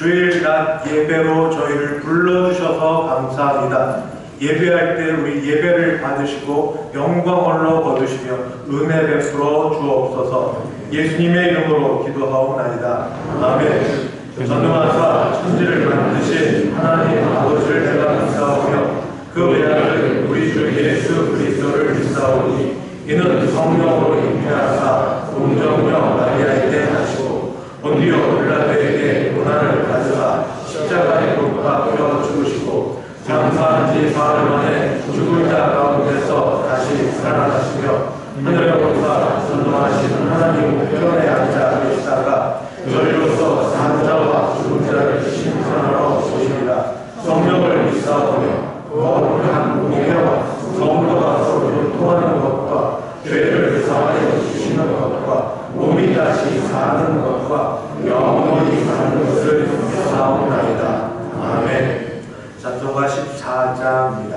주일 낮 예배로 저희를 불러주셔서 감사합니다. 예배할 때 우리 예배를 받으시고 영광을 거두시며 은혜 베풀어 주옵소서. 예수님의 이름으로 기도하옵나이다. 아멘. 전능하사 천지를 만드신 하나님 아버지를 내가 믿사오며 그 외아들 우리 주 예수 그리스도를 믿사오니 이는 성령으로 잉태하사 동정녀 마리아에게 나시고 본디오 빌라도에게 고난을 받으사 십자가에 못 박혀 죽으시고 장사한 지 사흘 만에 죽은 자 가운데서 다시 살아나시며 하늘에 올라 전능하신 하나님 우편에 앉아 계시다가 저희로서 산 자와 죽은 자를 심판하러 오십니다. 성령을 믿사오며 거룩한 공회와 성도가 서로 통하는 것과 죄를 사하여 주시는 것과 몸이 다시 사는 것과 영원히 사는 것을 믿사옵나이다. 아멘. 찬송가 14장입니다.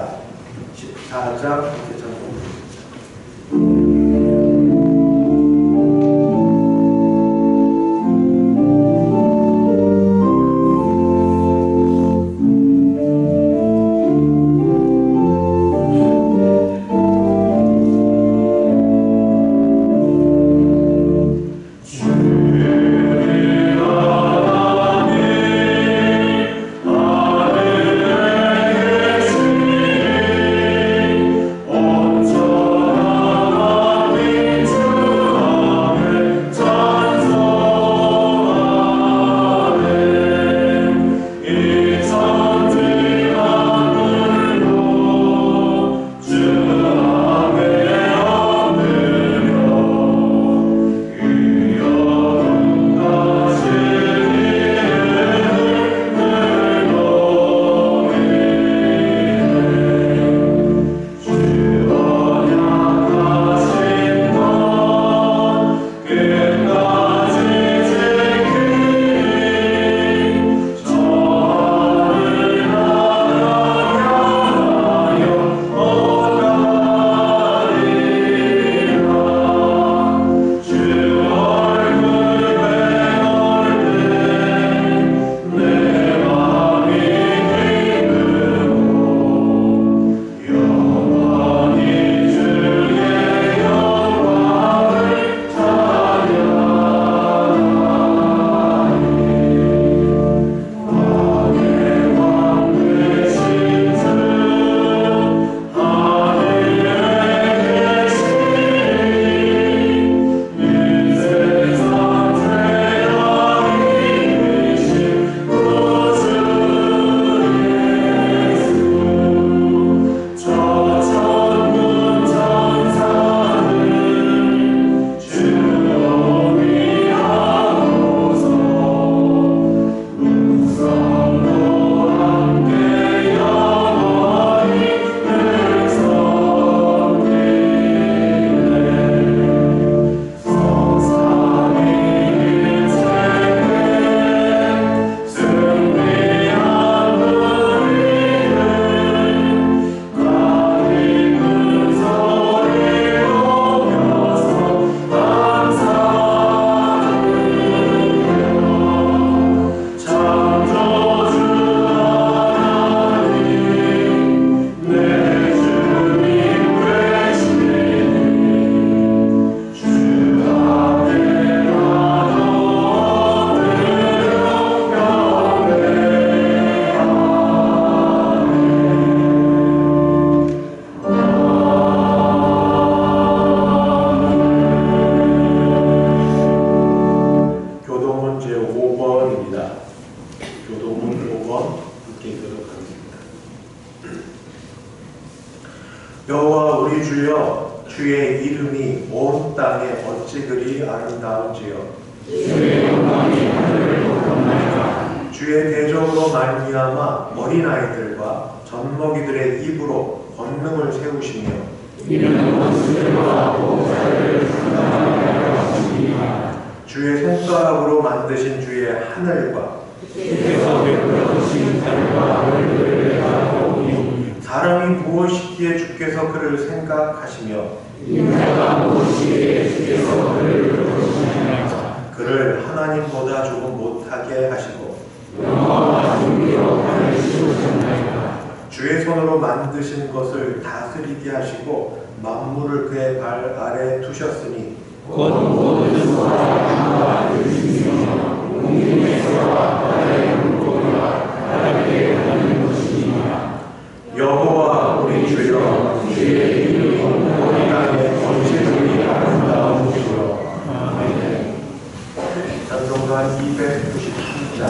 14장 찬송가. 여호와 우리 주여, 주의 이름이 온 땅에 어찌 그리 아름다운지요. 주의 영광이 하늘을 덮었나이다. 주의 대적으로 말미암아 어린아이들과 젖먹이들의 입으로 권능을 세우시며 이는 원수들과 보호자를 상담하게 하시니라. 주의 손가락으로 만드신 주의 하늘과 주께서 베풀어 주신 달과 별들을 바라보니 사람이 무엇이기에 주께서 그를 생각하시며 인자가 무엇이기에 주께서 그를 부르시나이까. 그를 하나님보다 조금 못하게 하시고 주의 손으로 만드신 것을 다스리게 하시고 만물을 그의 발 아래 두셨으니 곧 모든 소와 들으시며 공중의 새와 바다의 물고기와 바다에 가는 것이니라. 여호와 우리 주여 주의 이름이 온 땅에 언제든지 아름다우시오. 아멘. 찬송가 293자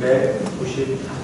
293자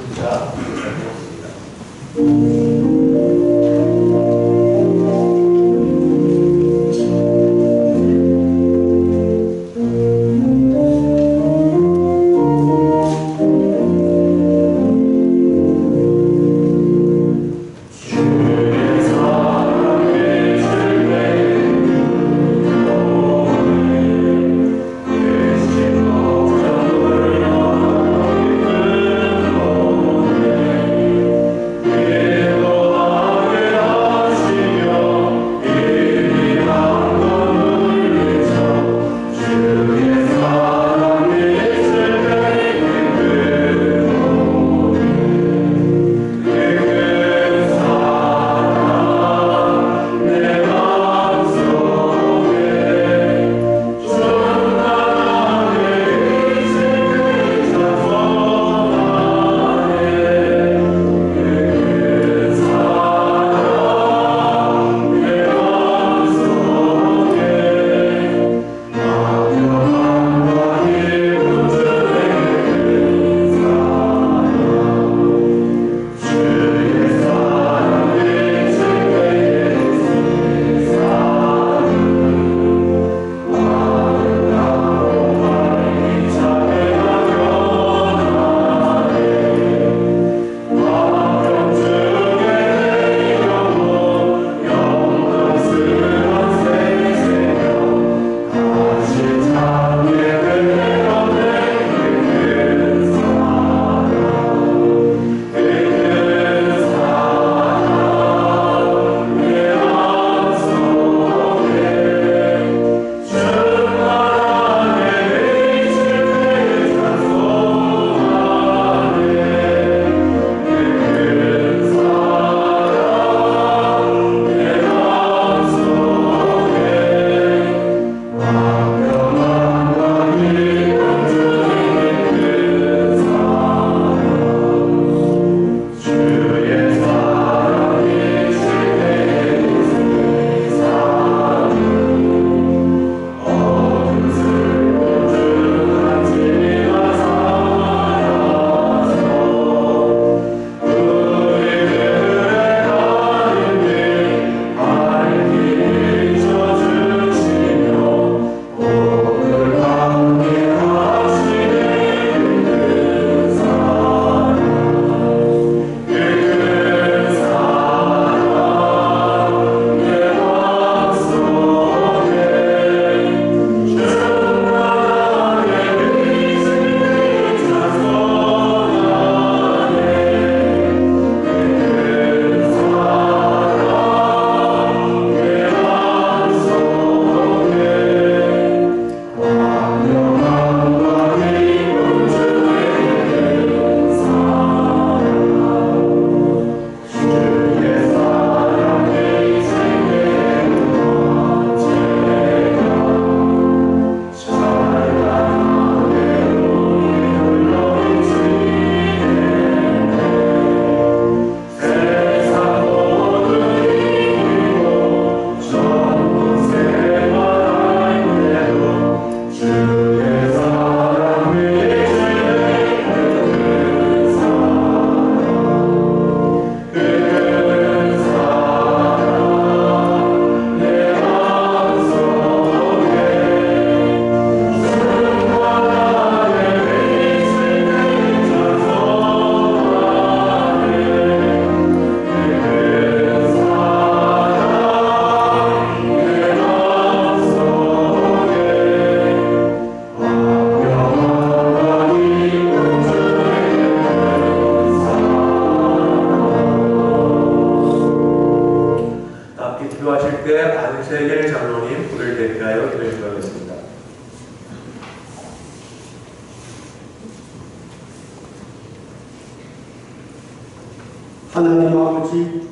하나님 아버지,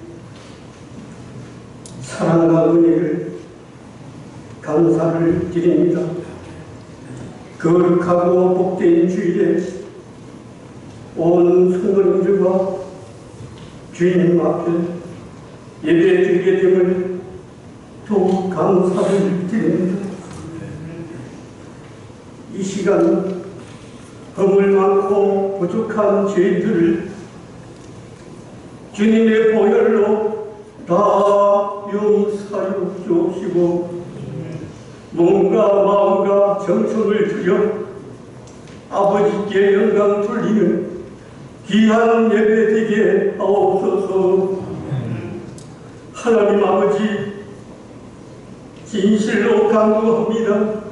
사랑과 은혜를 감사를 드립니다. 거룩하고 복된 주일에 온 성도님들과 주님 앞에 예배드리게 됨을 더욱 감사를 드립니다. 이 시간 허물 많고 부족한 죄들을 주님의 보혈로 다 용서하여 주옵시고 몸과 마음과 정성을 들여 아버지께 영광 돌리는 귀한 예배 되게 하옵소서. 하나님 아버지, 진실로 간구합니다.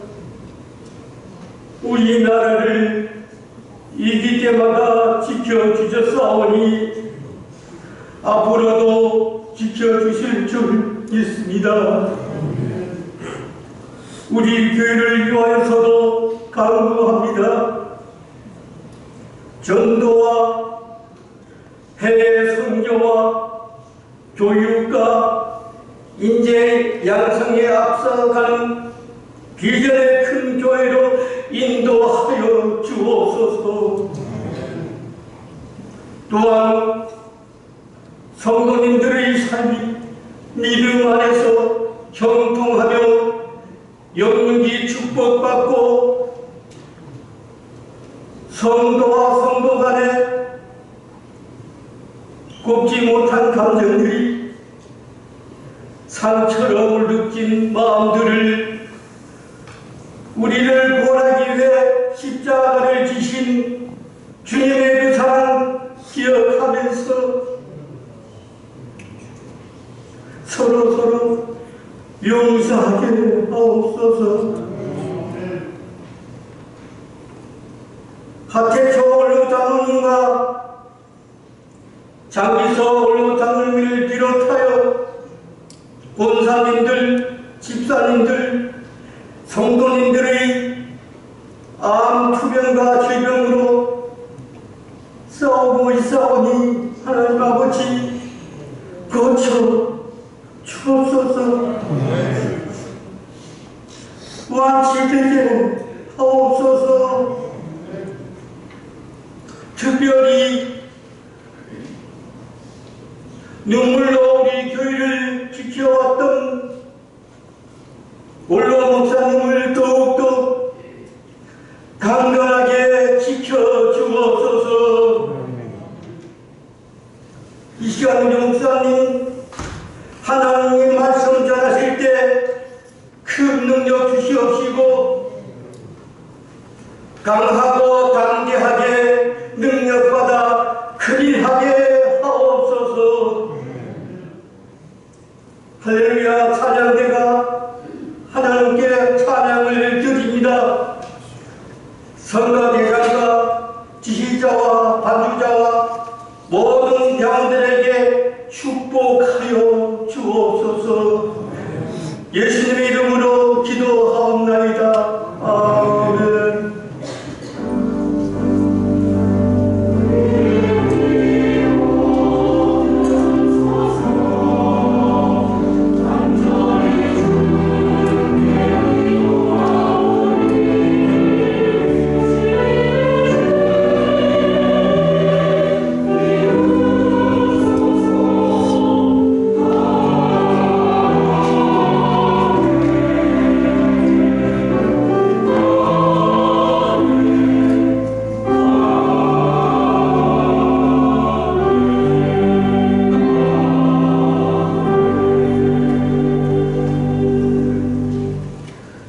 우리나라를 이기 때마다 지켜주셨사오니 앞으로도 지켜주실 줄 믿습니다. 우리 교회를 위하여서도 간구합니다. 전도와 해외 선교와 교육과 인재 양성에 앞서가는 비전의 큰 교회로 인도하여 주옵소서. 또한 성도님들의 삶이 믿음 안에서 형통하며 영육이 축복받고 성도와 성도 간에 곱지 못한 감정들이 상처로 느낀 마음들을 우리를 구원하기 위해 십자가를 지신 주님의 그 사랑 기억하면서 서로 용서하게 하옵소서. 하태초 언로장로님과 장기서 언로장로님을 비롯하여 권사님들, 집사님들, 성도님들의 암, 투병과 질병으로 싸우고 있사오니 하나님 아버지 고쳐 주옵소서. 완치되게 하옵소서. 특별히 눈물로 우리 교회를 지켜왔던 원로 목사님을 더욱더 강건하게 지켜주옵소서. 이 시간 우리 목사님 하나님의 말씀 전하실 때 큰 능력 주시옵시고 강하고 담대하게 능력받아 큰일하게 하옵소서. 할렐루야. 찬양대가 하나님께 찬양을 드립니다. 선거대장과 지휘자와 반주자와 모든 양들에게 축복하여 주옵소서. 예수님의 이름으로 기도하옵나이다. 아멘.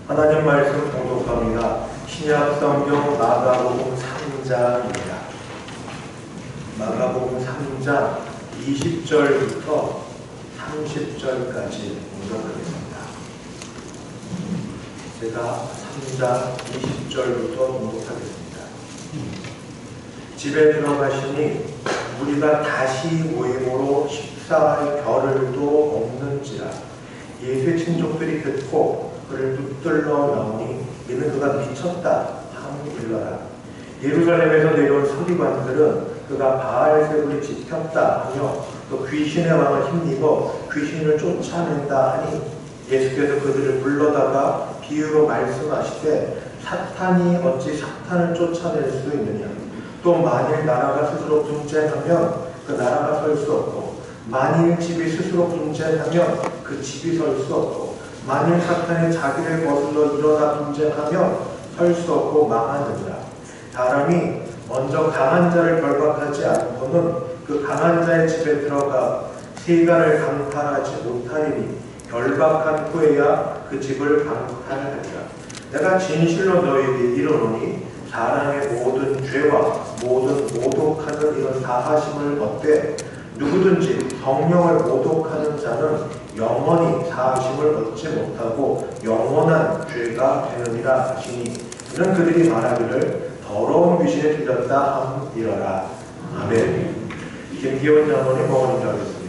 하나님 말씀 봉독합니다. 신약 성경 마가복음 3장입니다. 마가복음 3장 20절부터 30절까지 봉독하겠습니다. 제가 3장 20절부터 봉독하겠습니다. 집에 들어가시니 우리가 다시 모임으로 식사할 겨를도 없는지라. 예수의 친족들이 듣고 그를 붙들러 나오니 이는 그가 미쳤다 함 일러라. 예루살렘에서 내려온 서기관들은 그가 바알세불이 지켰다 하며 또 귀신의 왕을 힘입어 귀신을 쫓아낸다 하니 예수께서 그들을 불러다가 비유로 말씀하시되 사탄이 어찌 사탄을 쫓아낼 수 있느냐. 또 만일 나라가 스스로 분쟁하면 그 나라가 설 수 없고 만일 집이 스스로 분쟁하면 그 집이 설 수 없고 만일 사탄이 자기를 거슬러 일어나 분쟁하면 설 수 없고 망하느니라. 사람이 먼저 강한 자를 결박하지 않고는 그 강한 자의 집에 들어가 세간을 강탈하지 못하리니 결박한 후에야 그 집을 강탈하리라. 내가 진실로 너희에게 이르노니 사람의 모든 죄와 모든 모독하는 이런 사하심을 얻되 누구든지 성령을 모독하는 자는 영원히 사하심을 얻지 못하고 영원한 죄가 되느니라 하시니 이는 그들이 말하기를 더러운 귀신에 들렸다 함이러라. 아멘. 김기원 장로님 어머님도 하겠습니다.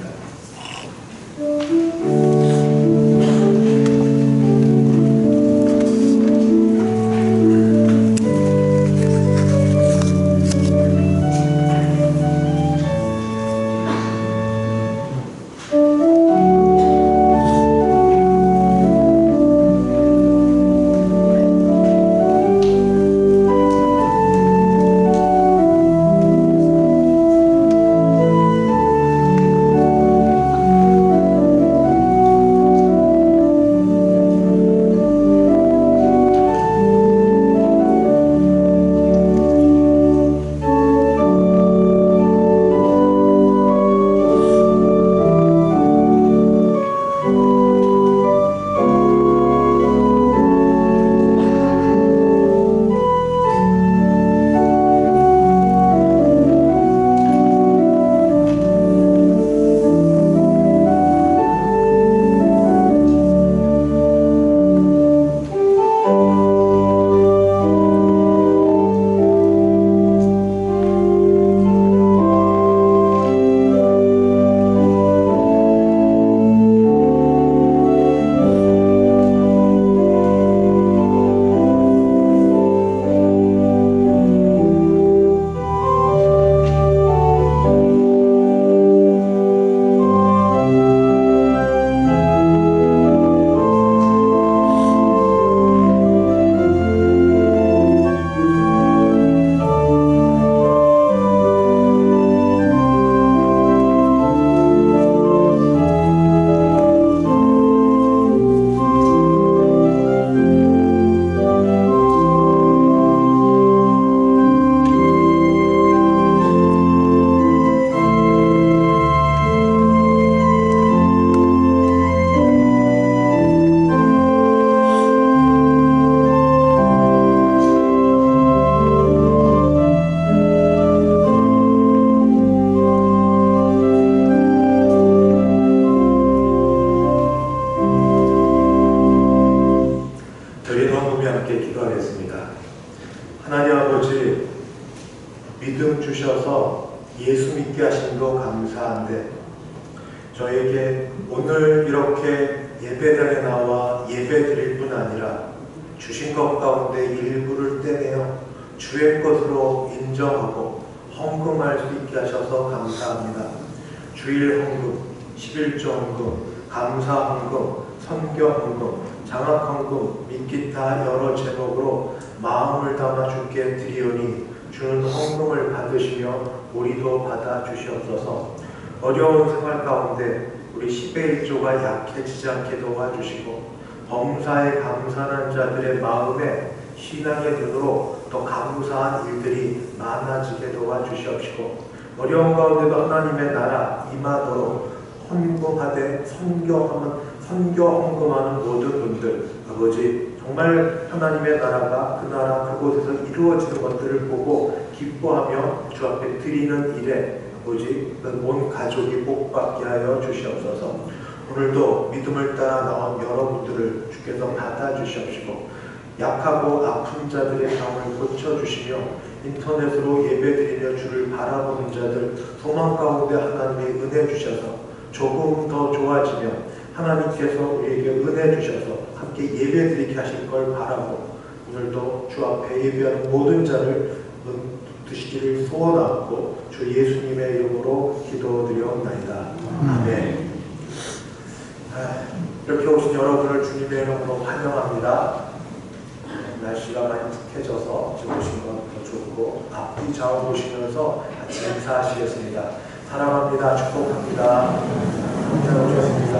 저에게 오늘 이렇게 예배당에 나와 예배드릴 뿐 아니라 주신 것 가운데 일부를 떼내어 주의 것으로 인정하고 헌금할 수 있게 하셔서 감사합니다. 주일 헌금, 11조 헌금, 감사 헌금, 선교 헌금, 장학 헌금 및 기타 여러 제목으로 마음을 담아 주께 드리오니 주는 헌금을 받으시며 우리도 받아 주시옵소서. 어려운 생활 가운데 우리 10의 1조가 약해지지 않게 도와주시고 범사에 감사하는 자들의 마음에 신앙의 눈으로 더 감사한 일들이 많아지게 도와주시옵시고 어려운 가운데도 하나님의 나라 임하도록 헌금하되 선교 헌금하는 모든 분들 아버지 정말 하나님의 나라가 그 나라 그곳에서 이루어지는 것들을 보고 기뻐하며 주 앞에 드리는 일에 아버지 온 가족이 복받게 하여 주시옵소서. 오늘도 믿음을 따라 나온 여러분들을 주께서 받아주시옵시고 약하고 아픈 자들의 병을 고쳐주시며 인터넷으로 예배드리며 주를 바라보는 자들 소망 가운데 하나님의 은혜 주셔서 조금 더 좋아지며 하나님께서 우리에게 은혜 주셔서 함께 예배드리게 하실 걸 바라고 오늘도 주 앞에 예배하는 모든 자를 붙으시기를 소원하고 주 예수님의 이름으로 기도드려옵나이다. 아멘. 이렇게 오신 여러분을 주님의 이름으로 환영합니다. 날씨가 많이 푹해져서 지금 오신 건 더 좋고 앞뒤 좌우 보시면서 같이 인사하시겠습니다. 사랑합니다. 축복합니다. 잘 오셨습니다.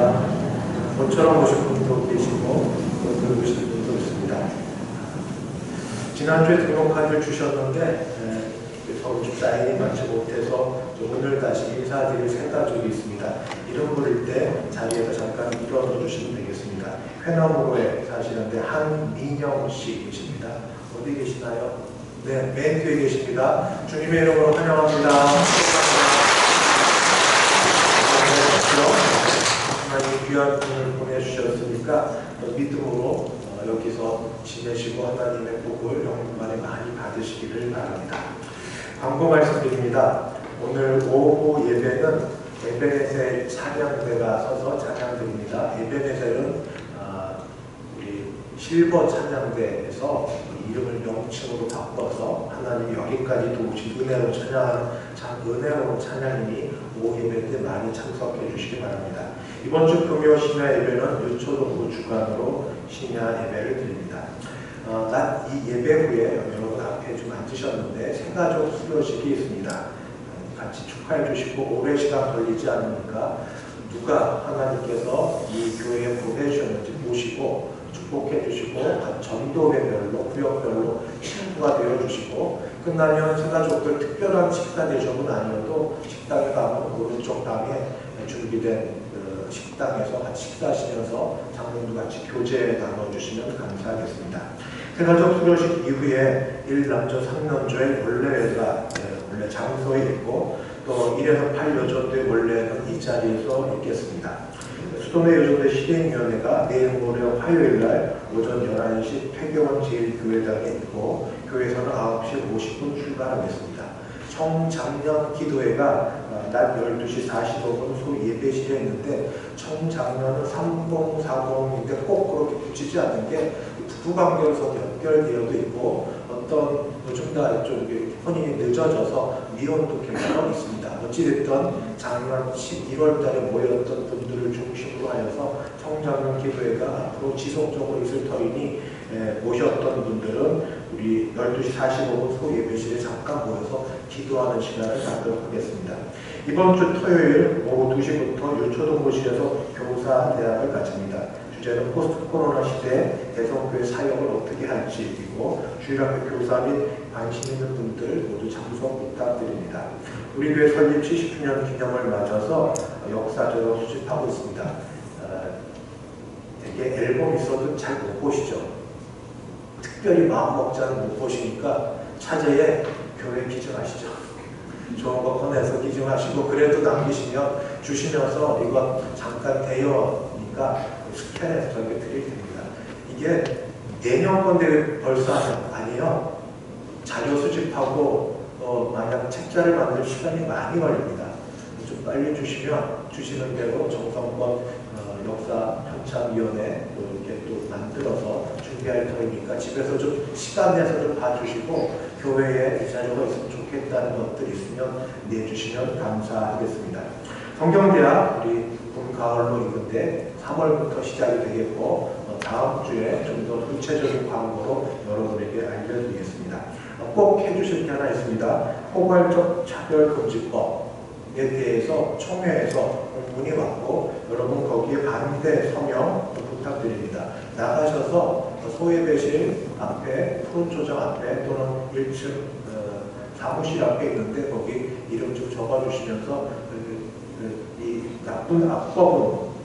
모처럼 오신 분도 계시고 또 들으신 분도 있습니다. 지난주에 등록카드를 주셨는데 서로 좀 사인이 맞지 못해서 오늘 다시 인사드릴 세 가족이 있습니다. 이름 부를 때 자리에서 잠깐 일어나 주시면 되겠습니다. 회나무로에 사시는데 한민영 씨 계십니다. 어디 계시나요? 네, 맨 뒤에 계십니다. 주님의 이름으로 환영합니다. 하나님 귀한 분을 보내주셨으니까 믿음으로 여기서 지내시고 하나님의 복을 영원히 많이 받으시기를 바랍니다. 광고 말씀드립니다. 오늘 오후 예배는 에베네셀 찬양대가 서서 찬양드립니다. 에베네셀은 우리 실버 찬양대에서 이름을 명칭으로 바꿔서 하나님이 여기까지 도우신 은혜로 찬양하는 참 은혜로운 찬양이니 오후 예배 때 많이 참석해 주시기 바랍니다. 이번 주 금요 심야 예배는 유초동부 주간으로 심야 예배를 드립니다. 이 예배 후에 여러분 앞에 좀 앉으셨는데 생가족 수료식이 있습니다. 같이 축하해 주시고 오래 시간 걸리지 않으니까 누가 하나님께서 이 교회에 보내주셨는지 모시고 축복해 주시고 전도회별로 구역별로 친구가 되어 주시고 끝나면 생가족들 특별한 식사 대접은 아니어도 식당에 가면 오른쪽 방에 준비된 식당에서 같이 식사하시면서 장로님과 같이 교제 나눠주시면 감사하겠습니다. 생가족 수료식 이후에 1남조 3남조의 원래 장소에 있고 또 1에서 8여조대 원래는 이 자리에서 있겠습니다. 수도내 여조대 시행위원회가 내일 모레 화요일날 오전 11시 퇴교원 제1교회당에 있고 교회에서는 9시 50분 출발하겠습니다. 청장년 기도회가 낮 12시 45분 소 예배실에 있는데 청장년은 3040인데 꼭 그렇게 붙이지 않는 게 부부관계로서 연결되어도 있고 어떤 요즘 다 좀 혼인이 늦어져서 미혼도 경우가 있습니다. 어찌됐든 작년 11월 달에 모였던 분들을 중심으로 하여서 청장년 기도회가 앞으로 지속적으로 있을 터이니 모셨던 분들은 우리 12시 45분 소 예배실에 잠깐 모여서 기도하는 시간을 갖도록 하겠습니다. 이번 주 토요일 오후 2시부터 유초동부실에서 교사대학을 가집니다. 주제는 포스트 코로나 시대에 대성교회 사역을 어떻게 할지이고 주일학교 교사 및 관심 있는 분들 모두 참석 부탁드립니다. 우리 교회 설립 70주년 기념을 맞아서 역사적으로 수집하고 있습니다. 되게 앨범 있어도 잘 못 보시죠? 특별히 마음 먹지 않으면 못 보시니까 차제에 교회 기증하시죠. 좋은 거 꺼내서 기증하시고 그래도 남기시면 주시면서 이거 잠깐 대여니까 스캔해서 저희가 드릴 텐니다. 이게 내년 건데 벌써 아니에요. 자료 수집하고 만약 책자를 만들 시간이 많이 걸립니다. 좀 빨리 주시면 주시는 대로 정성껏 역사 편찬위원회 이렇게 또 만들어서 준비할 터이니까 집에서 좀 시간 내서 좀 봐주시고 교회에 이 자료가 있으면 좋겠다는 것들 있으면 내주시면 감사하겠습니다. 성경대학 우리 봄 가을로 있는데 3월부터 시작이 되겠고 다음 주에 좀 더 구체적인 광고로 여러분에게 알려드리겠습니다. 꼭 해주실 게 하나 있습니다. 포괄적 차별금지법에 대해서 총회에서 문의 왔고 여러분 거기에 반대 서명 부탁드립니다. 나가셔서 소예배실 앞에 푸른초장 앞에 또는 1층 사무실 앞에 있는데 거기 이름 좀 적어주시면서 이 나쁜 악법은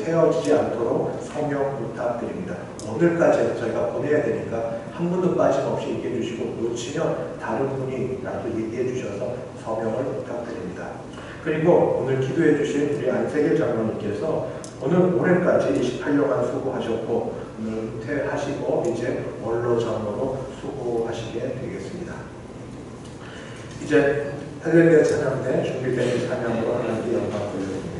세워지지 않도록 서명 부탁드립니다. 오늘까지 저희가 보내야 되니까 한 분도 빠짐없이 얘기해 주시고 놓치면 다른 분이라도 얘기해 주셔서 서명을 부탁드립니다. 그리고 오늘 기도해 주신 우리 안세길 장로님께서 오늘 올해까지 28년간 수고하셨고 오늘 은퇴하시고 이제 원로 장로로 수고하시게 되겠습니다. 이제 할렐루야 찬양대 준비된 찬양으로 하나님께 영광 돌려드립니다.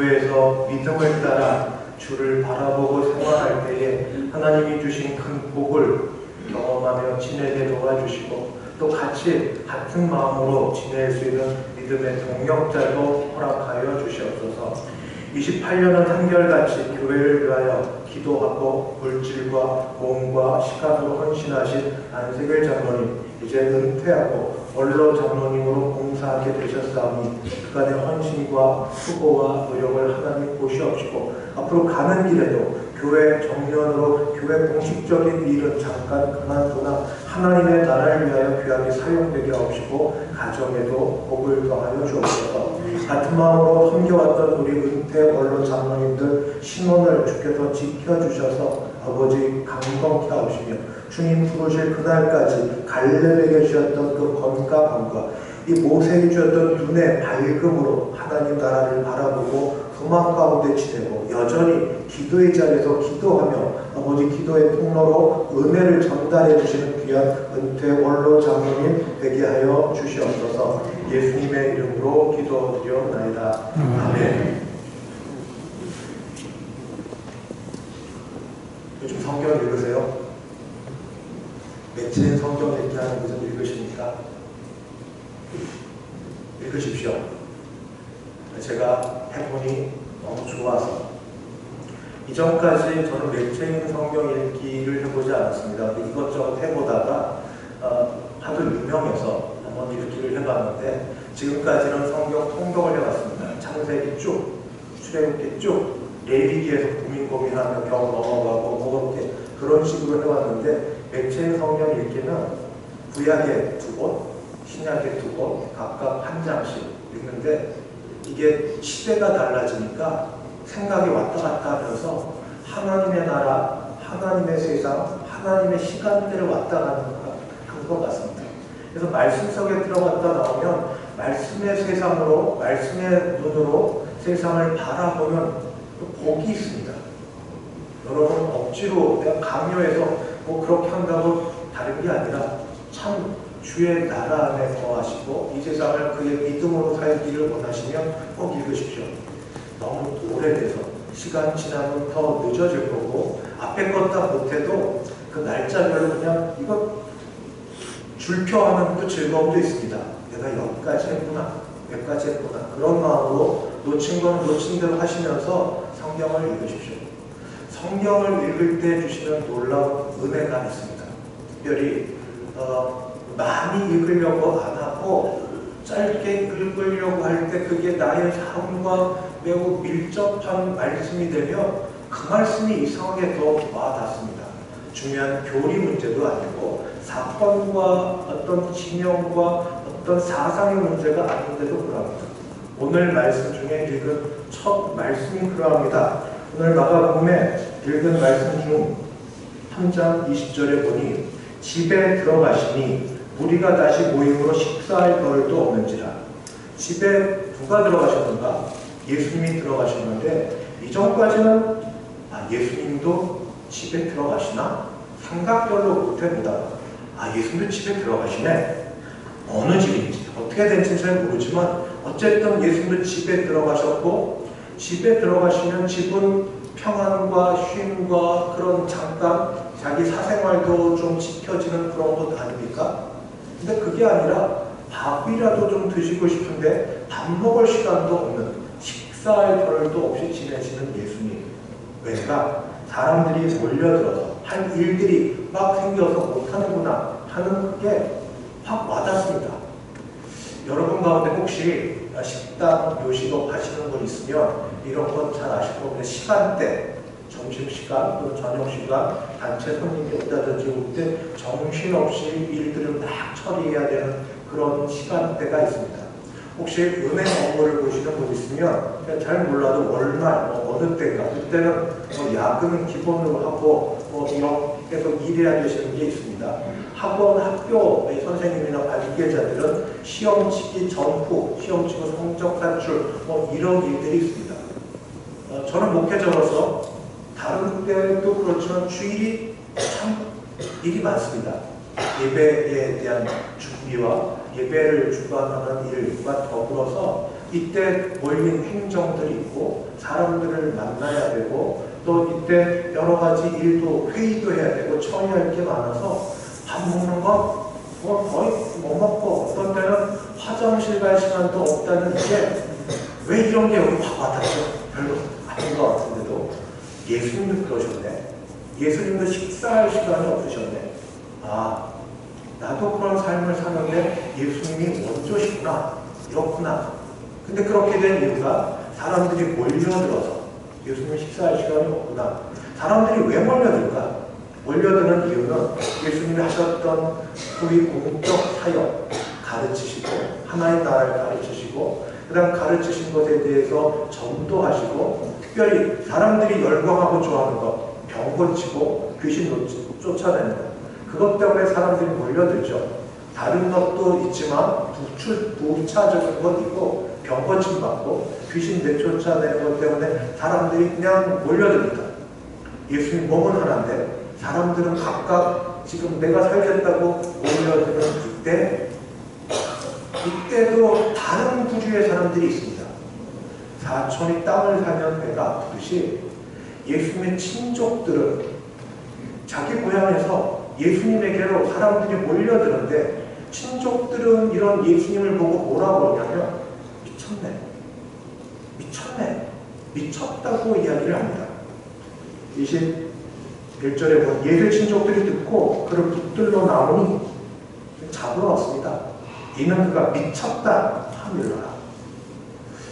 교회에서 믿음을 따라 주를 바라보고 생활할 때에 하나님이 주신 큰 복을 경험하며 지내게 도와주시고 또 같은 마음으로 지낼 수 있는 믿음의 동력자도 허락하여 주시옵소서. 28년은 한결같이 교회를 위하여 기도하고 물질과 몸과 시간으로 헌신하신 안세길 장로님, 이제 은퇴하고 원로 장로님으로 봉사하게 되셨사오니 그간의 헌신과 수고와 노력을 하나님 보시옵시고 앞으로 가는 길에도 교회 정년으로 교회 공식적인 일은 잠깐 그만두나 하나님의 나라를 위하여 귀하게 사용되게 하옵시고 가정에도 복을 더하여 주옵소서. 같은 마음으로 섬겨왔던 우리 은퇴 원로 장로님들 신원을 주께서 지켜주셔서 아버지 강건케 하시며 주님 부르실 그날까지 갈렙에게 주셨던 그 건강함과 이 모세에게 주셨던 눈의 밝음으로 하나님 나라를 바라보고 소망 가운데 지내고 여전히 기도의 자리에서 기도하며 아버지 기도의 통로로 은혜를 전달해 주시는 귀한 은퇴 원로 장로님 되게 하여 주시옵소서. 예수님의 이름으로 기도드리옵나이다. 아멘. 요즘 성경 읽으세요? 매체인 성경 읽기 하는 것을 읽으십니까? 읽으십시오. 제가 해보니 너무 좋아서 이전까지 저는 매체인 성경 읽기를 해보지 않았습니다. 이것저것 해보다가 하도 유명해서 한번 읽기를 해봤는데 지금까지는 성경 통독을 해봤습니다. 창세기 쭉, 출애굽기 쭉, 레위기에서 고민하며 겨우 넘어가고 뭐 이렇게 그런 식으로 해왔는데 매체인 성경 읽기는 구약에 2권, 신약에 2권, 각각 한 장씩 읽는데 이게 시대가 달라지니까 생각이 왔다 갔다 하면서 하나님의 나라, 하나님의 세상, 하나님의 시간대를 왔다 가는 것 같습니다. 그래서 말씀 속에 들어갔다 나오면 말씀의 세상으로, 말씀의 눈으로 세상을 바라보면 복이 있습니다. 여러분 억지로 내가 강요해서 뭐 그렇게 한다고 다른 게 아니라 참 주의 나라 안에 거하시고 이 세상을 그의 믿음으로 살기를 원하시면 꼭 읽으십시오. 너무 오래돼서 시간 지나면 더 늦어질 거고 앞에 것 다 못해도 그 날짜별로 그냥 이거 줄표하는 그 즐거움도 있습니다. 내가 여기까지 했구나, 여기까지 했구나. 그런 마음으로 놓친 건 놓친 대로 하시면서 성경을 읽으십시오. 성경을 읽을 때 주시는 놀라운 은혜가 있습니다. 특별히 많이 읽으려고 안 하고 짧게 읽으려고 할 때 그게 나의 삶과 매우 밀접한 말씀이 되면 그 말씀이 이상하게 더 와닿습니다. 중요한 교리 문제도 아니고 사건과 어떤 진영과 어떤 사상의 문제가 아닌데도 그러합니다. 오늘 말씀 중에 읽은 첫 말씀이 그러합니다. 오늘 마가복음에 읽은 말씀 중 3장 20절에 보니 집에 들어가시니 무리가 다시 모임으로 식사할 겨를도 없는지라. 집에 누가 들어가셨는가? 예수님이 들어가셨는데 이전까지는 예수님도 집에 들어가시나? 생각별로 못해보다가 예수님도 집에 들어가시네. 어느 집인지 어떻게 된지는 잘 모르지만 어쨌든 예수님도 집에 들어가셨고 집에 들어가시면 집은 평안과 쉼과 그런 잠깐 자기 사생활도 좀 지켜지는 그런 것 아닙니까? 근데 그게 아니라 밥이라도 좀 드시고 싶은데 밥 먹을 시간도 없는 식사할 겨를도 없이 지내시는 예수님. 왜가 사람들이 몰려들어서 한 일들이 막 생겨서 못하는구나 하는 게 확 와닿습니다. 여러분 가운데 혹시 식당, 요식업 하시는 분 있으면 이런 건 잘 아실 겁니다. 시간대, 점심시간 또는 저녁시간 단체 손님이 온다든지 올 때 정신없이 일들을 막 처리해야 되는 그런 시간대가 있습니다. 혹시 은행 업무를 보시는 분 있으면 잘 몰라도 월말 어느 때인가 그때는 야근 기본으로 하고 이렇게 계속 일해야 되시는 게 있습니다. 학원, 학교의 선생님이나 관계자들은 시험 치기 전후, 시험 치고 성적 산출 이런 일들이 있습니다. 저는 목회자로서 다른 때도 그렇지만 주일이 참 일이 많습니다. 예배에 대한 준비와 예배를 주관하는 일과 더불어서 이때 몰린 행정들이 있고 사람들을 만나야 되고 또 이때 여러 가지 일도 회의도 해야 되고 처리할 게 많아서 밥 먹는 건 거의 못 먹고 어떤 때는 화장실 갈 시간도 없다는 게 왜 이런 게 여기 확 와닿죠? 별로 아닌 것 같은데도 예수님도 그러셨네. 예수님도 식사할 시간이 없으셨네. 아, 나도 그런 삶을 사는데 예수님이 원조시구나. 이렇구나. 근데 그렇게 된 이유가 사람들이 몰려들어서 예수님이 식사할 시간이 없구나. 사람들이 왜 몰려들까? 몰려드는 이유는 예수님이 하셨던 소위 공적 사역 가르치시고 하나의 나라를 가르치시고 그 다음 가르치신 것에 대해서 전도하시고 특별히 사람들이 열광하고 좋아하는 것 병 고치고 귀신 쫓아내는 것 그것 때문에 사람들이 몰려들죠. 다른 것도 있지만 부차적인 것 있고 병 고침 받고 귀신 내쫓아내는 것 때문에 사람들이 그냥 몰려듭니다. 예수님 몸은 하나인데 사람들은 각각 지금 내가 살겠다고 몰려드는 이때도 다른 부류의 사람들이 있습니다. 사촌이 땅을 사면 배가 아프듯이 예수님의 친족들은 자기 고향에서 예수님에게로 사람들이 몰려드는데 친족들은 이런 예수님을 보고 뭐라고 그러냐면 미쳤다고 이야기를 합니다. 21절에 보면 예수 친족들이 듣고 그를 붙들러 나오니 잡으러 왔습니다. 이는 그가 미쳤다 하밀라.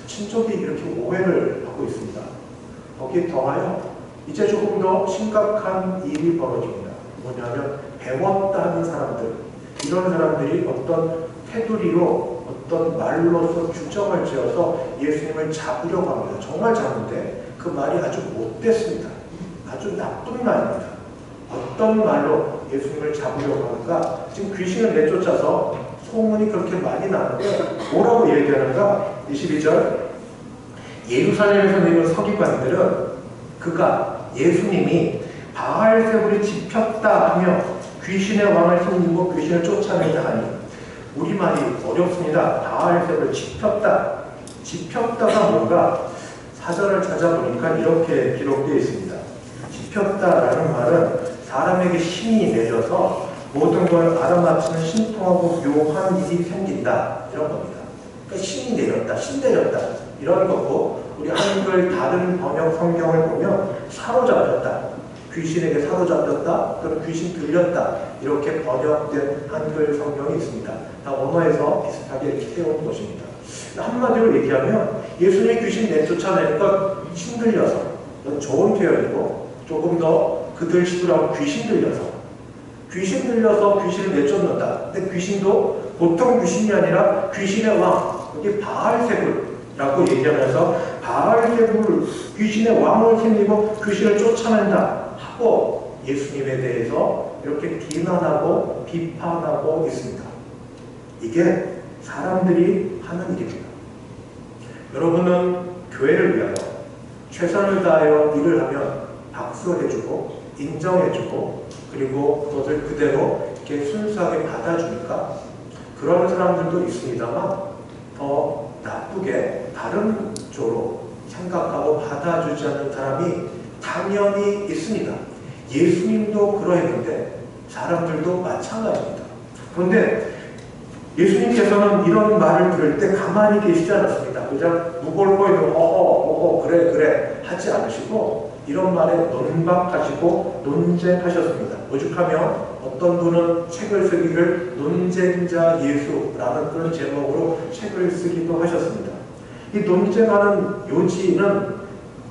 친족이 이렇게 오해를 하고 있습니다. 거기에 더하여 이제 조금 더 심각한 일이 벌어집니다. 뭐냐면 배웠다 하는 사람들, 이런 사람들이 어떤 테두리로 어떤 말로서 규정을 지어서 예수님을 잡으려고 합니다. 정말 잡는데 그 말이 아주 못됐습니다. 아주 나쁜 말입니다. 어떤 말로 예수님을 잡으려고 하는가? 지금 귀신을 내쫓아서 소문이 그렇게 많이 나는데 뭐라고 얘기하는가? 22절 예루살렘에서 내려온 서기관들은 그가 예수님이 바알세불이 집혔다 하며 귀신의 왕을 힘입고 귀신을 쫓아낸다 하니 우리말이 어렵습니다. 바알세불을 집혔다가 뭔가 사전을 찾아보니까 이렇게 기록되어 있습니다. 집혔다라는 말은 사람에게 신이 내려서 모든 걸 알아맞히는 신통하고 묘한 일이 생긴다 이런 겁니다. 그러니까 신이 내렸다, 신 내렸다 이런 거고 우리 한글 다른 번역 성경을 보면 사로잡혔다, 귀신에게 사로잡혔다 또는 귀신 들렸다 이렇게 번역된 한글 성경이 있습니다. 다 언어에서 비슷하게 이렇게 세운 것입니다. 한마디로 얘기하면 예수님이 귀신 내쫓아내는 것 신들려서 이건 좋은 표현이고 조금 더 그들 식으로 귀신 들려서 귀신을 내쫓는다. 근데 귀신도 보통 귀신이 아니라 귀신의 왕, 여기 바알세불이라고 얘기하면서 바알세불, 귀신의 왕을 힘입고 귀신을 쫓아낸다 하고 예수님에 대해서 이렇게 비난하고 비판하고 있습니다. 이게 사람들이 하는 일입니다. 여러분은 교회를 위하여 최선을 다하여 일을 하면 박수해주고 인정해주고 그리고 그것을 그대로 이렇게 순수하게 받아주니까 그런 사람들도 있습니다만 더 나쁘게 다른 쪽으로 생각하고 받아주지 않는 사람이 당연히 있습니다. 예수님도 그러했는데 사람들도 마찬가지입니다. 그런데 예수님께서는 이런 말을 들을 때 가만히 계시지 않았습니다. 그냥 무골고이는 그래 하지 않으시고 이런 말에 논박하시고 논쟁하셨습니다. 오죽하면 어떤 분은 책을 쓰기를 논쟁자 예수라는 그런 제목으로 책을 쓰기도 하셨습니다. 이 논쟁하는 요지는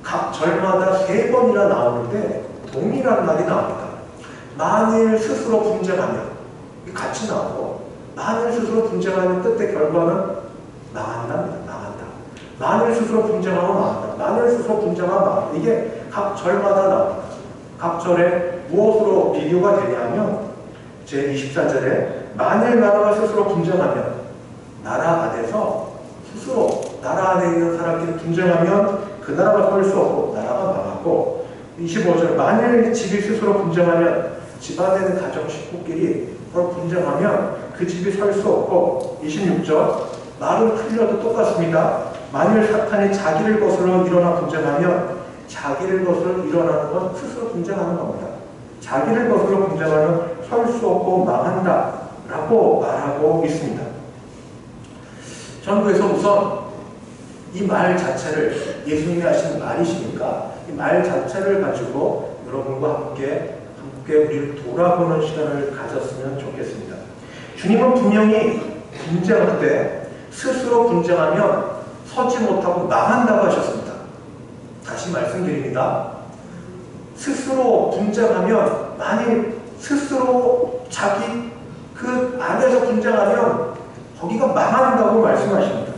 각 절마다 3번이나 나오는데 동일한 말이 나옵니다. 만일 스스로 분쟁하면 같이 나오고 만일 스스로 분쟁하면 끝의 결과는 망한답니다. 망한다. 만일 스스로 분쟁하면 망한다. 만일 스스로 분쟁하면 망한다. 이게 각 절마다 나옵니다. 각 절에 무엇으로 비교가 되냐면 제24절에 만일 나라가 스스로 분쟁하면 나라 안에서 스스로 나라 안에 있는 사람들이 분쟁하면 그 나라가 설 수 없고 나라가 망하고 25절 만일 집이 스스로 분쟁하면 집안에 있는 가정 식구끼리 서로 분쟁하면 그 집이 설 수 없고 26절 말은 틀려도 똑같습니다. 만일 사탄이 자기를 거스러 일어나 분쟁하면 자기를 거스러 일어나는 건 스스로 분쟁하는 겁니다. 자기를 거스러 분쟁하면 설 수 없고 망한다 라고 말하고 있습니다. 저는 그래서 우선 이 말 자체를, 예수님이 하신 말이시니까 이 말 자체를 가지고 여러분과 함께 우리를 돌아보는 시간을 가졌으면 좋겠습니다. 주님은 분명히 분쟁할 때 스스로 분쟁하면 서지 못하고 망한다고 하셨습니다. 다시 말씀드립니다. 스스로 분쟁하면, 만일 스스로 자기 그 안에서 분쟁하면 거기가 망한다고 말씀하십니다.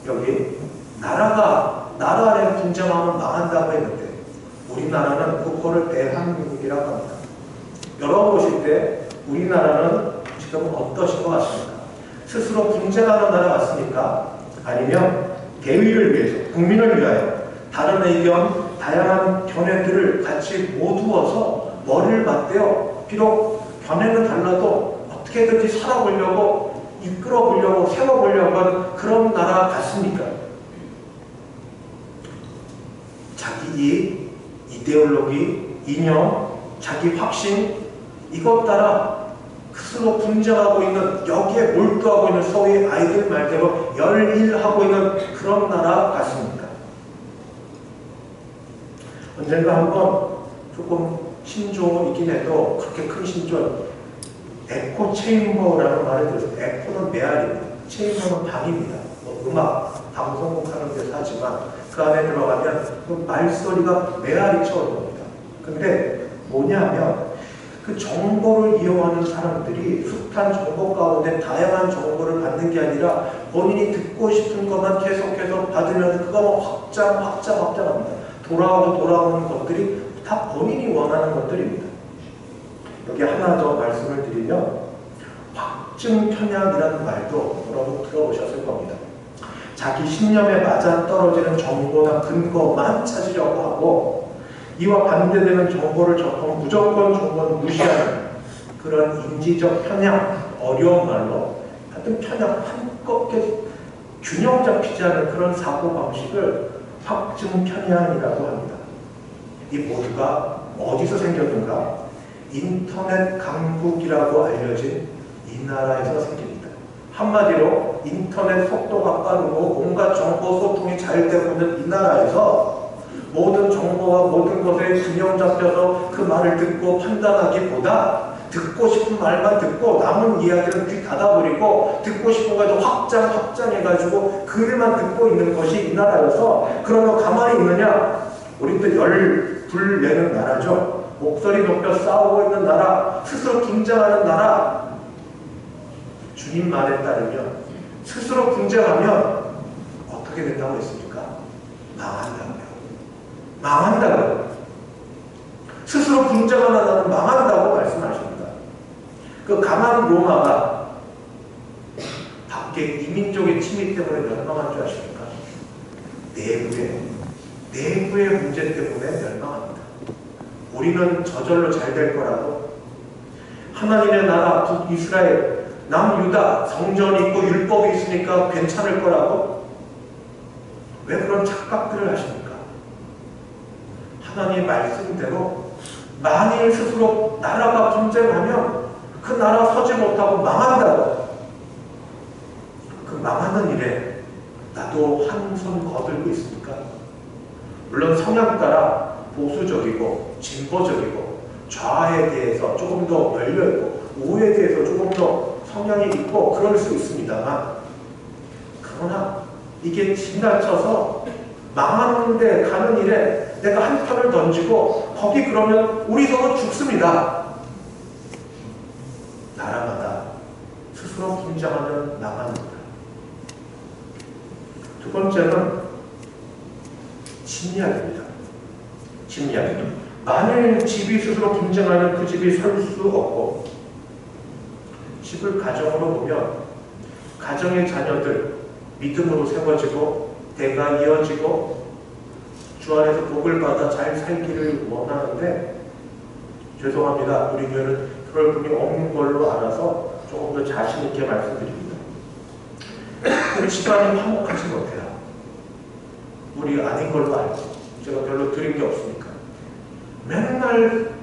여기 나라 안에 분쟁하면 망한다고 했는데 우리나라는 그거를 대한민국이라고 합니다. 열어보실 때 우리나라는 지금 어떠신 것 같습니까? 스스로 분쟁하는 나라 같습니까? 아니면 대의를 위해서, 국민을 위하여 다른 의견, 다양한 견해들을 같이 모두어서 머리를 맞대어 비록 견해는 달라도 어떻게든지 살아보려고, 이끌어보려고, 세워보려고 하는 그런 나라 같습니까? 자기 이데올로기, 이념, 자기 확신, 이것 따라 스스로 분쟁하고 있는, 여기에 몰두하고 있는 소위 아이들 말대로 열일하고 있는 그런 나라 같습니다. 언젠가 한번 조금 신조이긴 해도 그렇게 큰 신조, 에코 체인버라는 말을 들었어요. 에코는 메아리입니다. 체인버는 방입니다. 음악, 방송국 하는 데서 하지만 그 안에 들어가면 그 말소리가 메아리처럼 옵니다. 근데 뭐냐면 그 정보를 이용하는 사람들이 숱한 정보 가운데 다양한 정보를 받는 게 아니라 본인이 듣고 싶은 것만 계속해서 받으면 그거는 확장합니다. 돌아오는 것들이 다 본인이 원하는 것들입니다. 여기 하나 더 말씀을 드리면 확증편향이라는 말도 여러분 들어보셨을 겁니다. 자기 신념에 맞아떨어지는 정보나 근거만 찾으려고 하고 이와 반대되는 정보를 접하면 무조건 정보는 무시하는 그런 인지적 편향, 어려운 말로 하여튼 편향, 한껏 균형 잡히지 않은 그런 사고방식을 확증 편향이라고 합니다. 이 모두가 어디서 생겼는가? 인터넷 강국이라고 알려진 이 나라에서 생깁니다. 한마디로 인터넷 속도가 빠르고 온갖 정보 소통이 잘 되고 있는 이 나라에서 모든 정보와 모든 것에 균형 잡혀서 그 말을 듣고 판단하기보다 듣고 싶은 말만 듣고 남은 이야기는 귀 닫아버리고 듣고 싶은 거 확장해가지고 글만 듣고 있는 것이 이 나라여서 그러면 가만히 있느냐? 우리도 열불 내는 나라죠. 목소리 높여 싸우고 있는 나라, 스스로 분쟁하는 나라. 주님 말에 따르면 스스로 분쟁하면 어떻게 된다고 했습니까? 망한다고요. 스스로 분쟁하는 나라는 망한다고 말씀하십니다. 그 강한 로마가 밖에 이민족의 침입 때문에 멸망한 줄 아십니까? 내부의 문제 때문에 멸망합니다. 우리는 저절로 잘 될 거라고, 하나님의 나라 북이스라엘, 남유다 성전이 있고 율법이 있으니까 괜찮을 거라고, 왜 그런 착각들을 하십니까? 하나님의 말씀대로 만일 스스로 나라가 분쟁하면 그 나라 서지 못하고 망한다고. 그 망하는 일에 나도 한 손 거들고 있습니까? 물론 성향 따라 보수적이고 진보적이고 좌에 대해서 조금 더 열려있고 우에 대해서 조금 더 성향이 있고 그럴 수 있습니다만, 그러나 이게 지나쳐서 망하는데 가는 일에 내가 한 판을 던지고 거기 그러면 우리 서로 죽습니다. 나라마다 스스로 분쟁하면 망합니다. 두 번째는 침략입니다. 침략. 만일 집이 스스로 분쟁하면 그 집이 설 수 없고, 집을 가정으로 보면 가정의 자녀들 믿음으로 세워지고 대가 이어지고 주 안에서 복을 받아 잘 살기를 원하는데, 죄송합니다. 우리 교회는 그럴 분이 없는 걸로 알아서 조금 더 자신 있게 말씀드립니다. 우리 집안이 화목하지 못해요. 우리 아닌 걸로 알고 제가 별로 드린 게 없으니까 맨날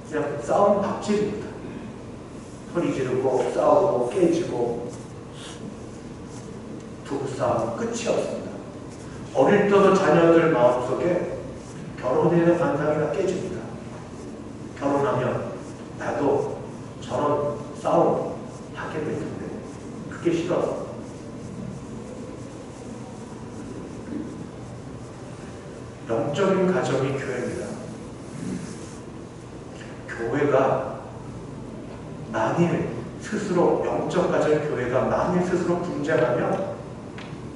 그냥 싸움 박질입니다. 소리 지르고 싸우고 깨지고 부부싸움 끝이 없습니다. 어릴 때도 자녀들 마음속에 결혼에 대한 관상이나 깨집니다. 결혼하면 나도 저런 싸움 하게 될 텐데 그게 싫어서. 영적인 가정이 교회입니다. 교회가 만일 스스로 영적 가정 교회가 만일 스스로 분쟁하면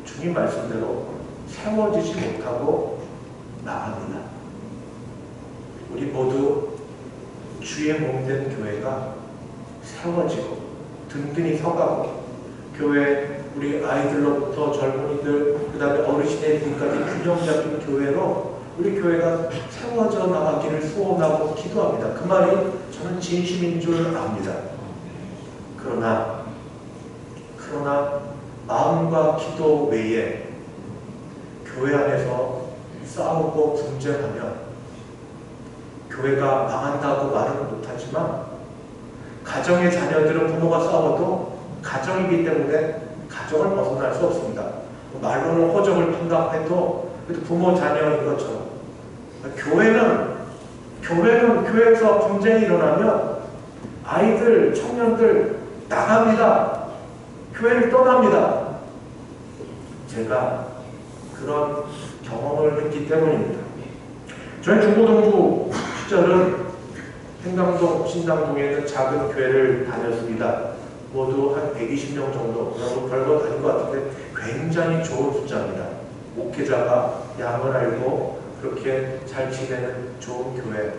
주님 말씀대로 세워지지 못하고 나갑니다. 우리 모두 주의 몸된 교회가 세워지고 든든히 서가고 교회 우리 아이들로부터 젊은이들 그 다음에 어르신의 길까지 균형 잡힌 교회로 우리 교회가 세워져 나가기를 소원하고 기도합니다. 그 말이 저는 진심인 줄 압니다. 그러나 마음과 기도 외에 교회 안에서 싸우고 분쟁하면 교회가 망한다고 말은 못하지만 가정의 자녀들은 부모가 싸워도 가정이기 때문에 가정을 벗어날 수 없습니다. 말로는 호적을 판단해도 부모 자녀인 것처럼 교회에서 분쟁이 일어나면 아이들, 청년들 나갑니다. 교회를 떠납니다. 제가 그런 경험을 했기 때문입니다. 저희 중고등부 시절은 행당동, 신당동에 있는 작은 교회를 다녔습니다. 모두 한 120명 정도, 별거 아닌 것 같은데 굉장히 좋은 숫자입니다. 목회자가 양을 알고 그렇게 잘 지내는 좋은 교회,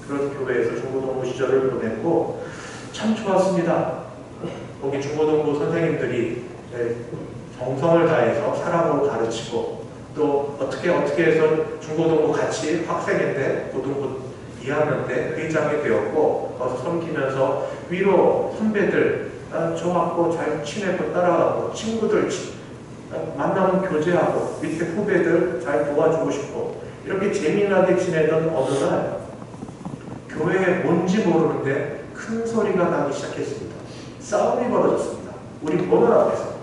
그런 교회에서 중고등부 시절을 보냈고 참 좋았습니다. 거기 중고등부 선생님들이 정성을 다해서 사랑으로 가르치고 또 어떻게 해서 중고등부 같이 학생인데 고등부 2학년 때 회장이 되었고 거기서 섬기면서 위로 선배들 저하고 잘 친해고 따라가고 친구들 만나면 교제하고 밑에 후배들 잘 도와주고 싶고 이렇게 재미나게 지내던 어느 날 교회에 뭔지 모르는데 큰 소리가 나기 시작했습니다. 싸움이 벌어졌습니다. 우리 보는 앞에서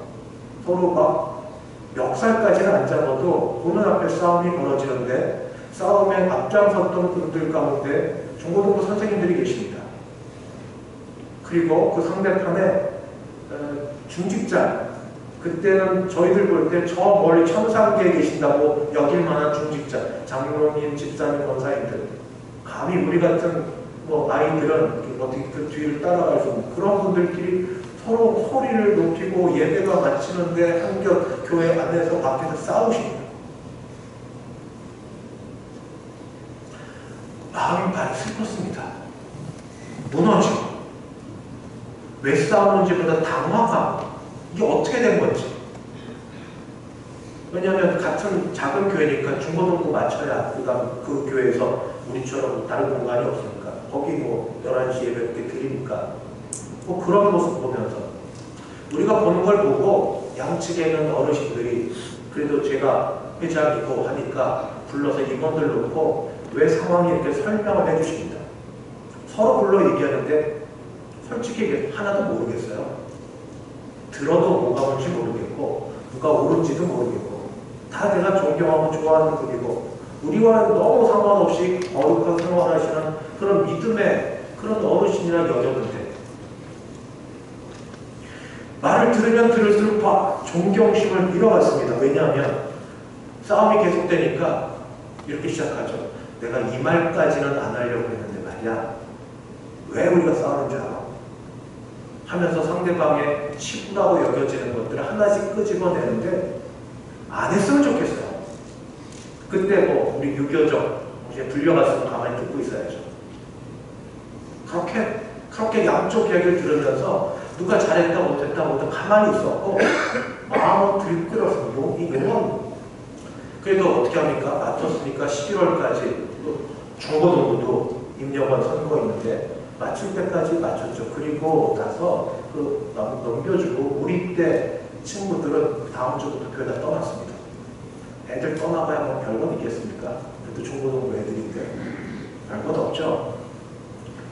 서로 막 멱살까지는 안 잡아도 보는 앞에 싸움이 벌어지는데 싸움에 앞장섰던 분들 가운데 중고등부 선생님들이 계십니다. 그리고 그 상대편에 중직자, 그때는 저희들 볼 때 저 멀리 천상계에 계신다고 여길 만한 중직자, 장로님, 집사님, 권사님들, 감히 우리 같은 아이들은 어떻게 그 뒤를 따라갈 수 없는 그런 분들끼리 서로 소리를 높이고 예배가 마치는데 한결 교회 안에서 밖에서 싸우십니다. 마음이 많이 슬펐습니다. 무너지고 왜 싸우는지보다 당황하고 이게 어떻게 된 건지. 왜냐하면 같은 작은 교회니까 중고등부 맞춰야 그 교회에서 우리처럼 다른 공간이 없으니까 거기 11시 예배 때 드리니까 그런 모습 보면서 우리가 보는 걸 보고 양측에 있는 어르신들이 그래도 제가 회장이고 하니까 불러서 임원들 놓고 왜 상황이 이렇게 설명을 해주십니다. 서로 불러 얘기하는데 솔직히 하나도 모르겠어요. 들어도 뭐가 뭔지 모르겠고 누가 옳은지도 모르겠고 다 내가 존경하고 좋아하는 분이고 우리와는 너무 상관없이 거룩한 생활하시는 그런 믿음의 그런 어르신이라 여겼는데 말을 들으면 들을수록 존경심을 잃어갔습니다. 왜냐하면 싸움이 계속되니까 이렇게 시작하죠. 내가 이 말까지는 안 하려고 했는데 말이야. 왜 우리가 싸우는 줄 알아? 하면서 상대방의 치부라고 여겨지는 것들을 하나씩 끄집어내는데 안 했으면 좋겠어요. 그때 우리 유교적 이제 불려갔으면 가만히 듣고 있어야죠. 그렇게 양쪽 이야기를 들으면서 누가 잘했다 못했다 가만히 있었고 마음을 들끓여서 용원 그래도 어떻게 합니까? 맞췄으니까 11월까지 중고등부도 임력원 선거 있는데 맞출 때까지 맞췄죠. 그리고 나서 넘겨주고 우리 때 친구들은 다음 주부터 교회 다 떠났습니다. 애들 떠나봐야 뭐 별건 있겠습니까? 그래도 중고등부 애들인데 별건 없죠.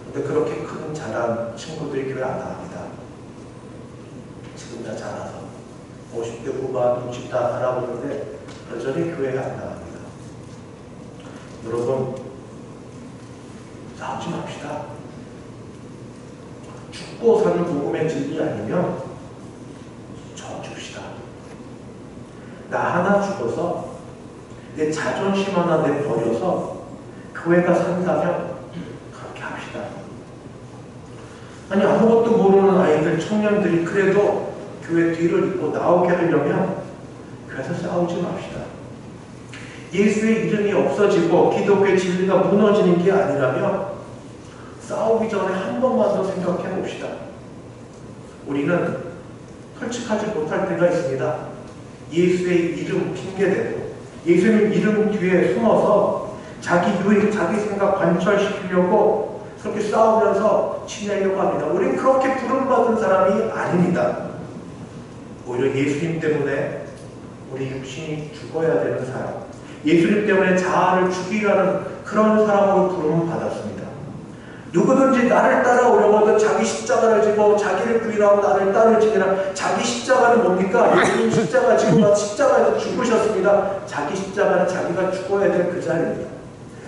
근데 그렇게 큰 자란 친구들이 교회 안 나갑니다. 지금 다 자라서 50대 후반 60 다 알아보는데 여전히 교회에 안 나갑니다. 여러분, 싸우지 맙시다. 죽고 사는 복음의 진리 아니면 줍시다. 나 하나 죽어서 내 자존심 하나 내버려서 교회가 산다면 그렇게 합시다. 아니, 아무것도 모르는 아이들, 청년들이 그래도 교회 뒤를 잇고 나오게 하려면 교회에서 싸우지 맙시다. 예수의 이름이 없어지고 기독교의 진리가 무너지는 게 아니라면 싸우기 전에 한 번만 더 생각해 봅시다. 우리는 솔직하지 못할 때가 있습니다. 예수의 이름 핑계대고 예수님 이름 뒤에 숨어서 자기 유익, 자기 생각 관철시키려고 그렇게 싸우면서 지내려고 합니다. 우리는 그렇게 부름받은 사람이 아닙니다. 오히려 예수님 때문에 우리 육신이 죽어야 되는 사람, 예수님 때문에 자아를 죽이라는 그런 사람으로 부름을 받았습니다. 누구든지 나를 따라오려거든 자기 십자가를 지고 자기를 부인하고 나를 따르지니라. 자기 십자가는 뭡니까? 예수님 십자가 지고 십자가에서 죽으셨습니다. 자기 십자가는 자기가 죽어야 될 그 자리입니다.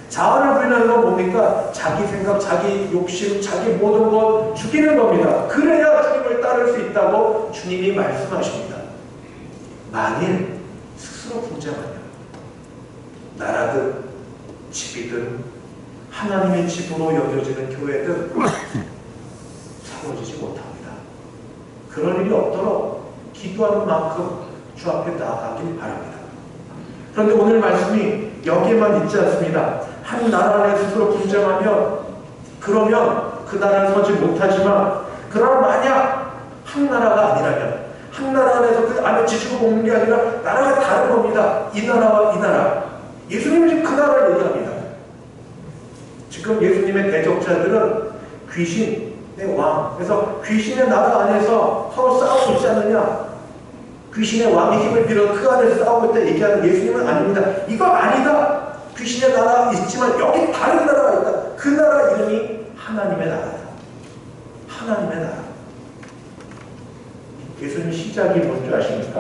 자아를 부인하는 건 뭡니까? 자기 생각, 자기 욕심, 자기 모든 것 죽이는 겁니다. 그래야 주님을 따를 수 있다고 주님이 말씀하십니다. 만일 스스로 분쟁하면 나라든 집이든 하나님의 집으로 여겨지는 교회든 세워지지 못합니다. 그런 일이 없도록 기도하는 만큼 주 앞에 나아가길 바랍니다. 그런데 오늘 말씀이 여기에만 있지 않습니다. 한 나라 안에 스스로 분쟁하면 그러면 그 나라는 서지 못하지만, 그러나 만약 한 나라가 아니라면 한 나라 안에서 그 안에 지지고 먹는 게 아니라 나라가 다른 겁니다. 이 나라와 이 나라. 예수님은 지금 그 나라를 얘기합니다. 지금 예수님의 대적자들은 귀신의 왕, 그래서 귀신의 나라 안에서 서로 싸우고 있지 않느냐, 귀신의 왕의 힘을 빌어 그 안에서 싸우고 있다 얘기하는 예수님은 아닙니다. 이거 아니다. 귀신의 나라 있지만 여기 다른 나라가 있다. 그 나라 이름이 하나님의 나라다. 하나님의 나라. 예수님 시작이 뭔지 아십니까?